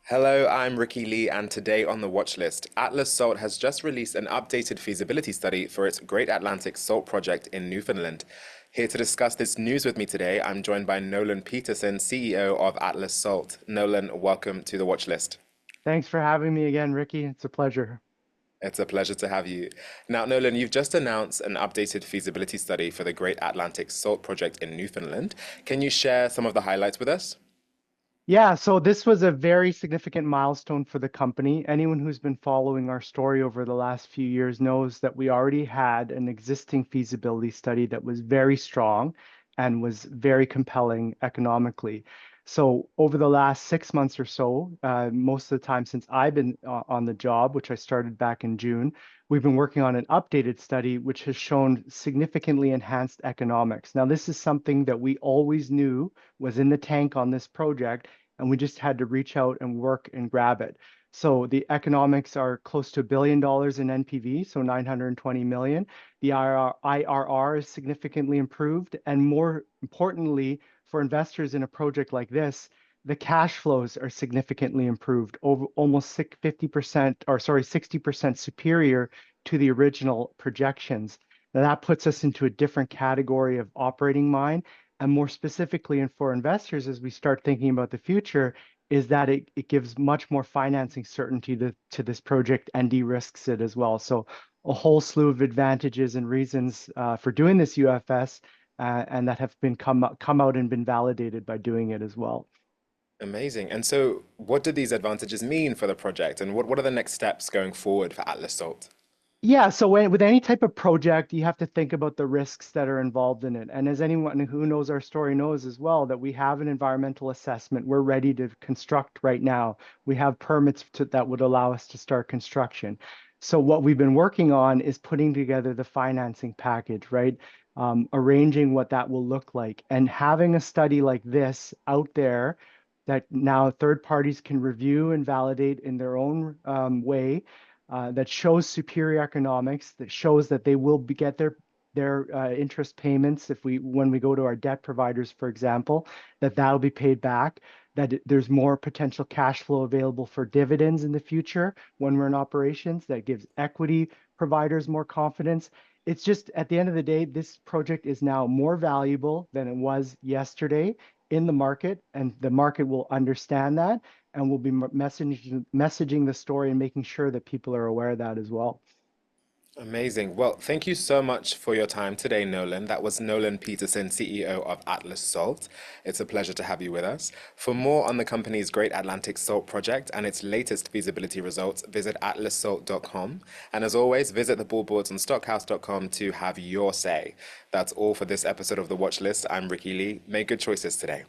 Hello, I'm Ricky Lee, and today on the watch list, Atlas Salt has just released an updated feasibility study for its Great Atlantic Salt project in Newfoundland. Here to discuss this news with me today, I'm joined by Nolan Peterson, CEO of Atlas Salt. Nolan, welcome to the watch list. Thanks for having me again, Ricky. It's a pleasure. It's a pleasure to have you. Now, Nolan, you've just announced an updated feasibility study for the Great Atlantic Salt project in Newfoundland. Can you share some of the highlights with us? Yeah, so this was a very significant milestone for the company. Anyone who's been following our story over the last few years knows that we already had an existing feasibility study that was very strong and was very compelling economically. So over the last 6 months or so, most of the time since I've been on the job, which I started back in June, we've been working on an updated study which has shown significantly enhanced economics. Now, this is something that we always knew was in the tank on this project, and we just had to reach out and work and grab it. So the economics are close to $1 billion in NPV, so 920 million. The IRR is significantly improved, and more importantly, for investors in a project like this, the cash flows are significantly improved, over almost 50% or sorry, 60% superior to the original projections. Now that puts us into a different category of operating mine. And more specifically, and for investors, as we start thinking about the future, is that it gives much more financing certainty to this project and de-risks it as well. So a whole slew of advantages and reasons for doing this UFS, and that have been come out and been validated by doing it as well. Amazing. And so, what do these advantages mean for the project, and what are the next steps going forward for Atlas Salt? Yeah, so with any type of project, you have to think about the risks that are involved in it. And as anyone who knows our story knows as well, that we have an environmental assessment. We're ready to construct right now. We have permits that would allow us to start construction. So what we've been working on is putting together the financing package, right? Arranging what that will look like, and having a study like this out there that now third parties can review and validate in their own way, that shows superior economics, that shows that they will get their interest payments if when we go to our debt providers, for example, that'll be paid back, that there's more potential cash flow available for dividends in the future when we're in operations, that gives equity providers more confidence. It's just at the end of the day, this project is now more valuable than it was yesterday in the market, and the market will understand that, and we'll be messaging the story and making sure that people are aware of that as well. Amazing. Well, thank you so much for your time today, Nolan. That was Nolan Peterson, CEO of Atlas Salt. It's a pleasure to have you with us. For more on the company's Great Atlantic Salt project and its latest feasibility results, visit atlassalt.com. And as always, visit the billboards on stockhouse.com to have your say. That's all for this episode of The Watch List. I'm Ricky Lee. Make good choices today.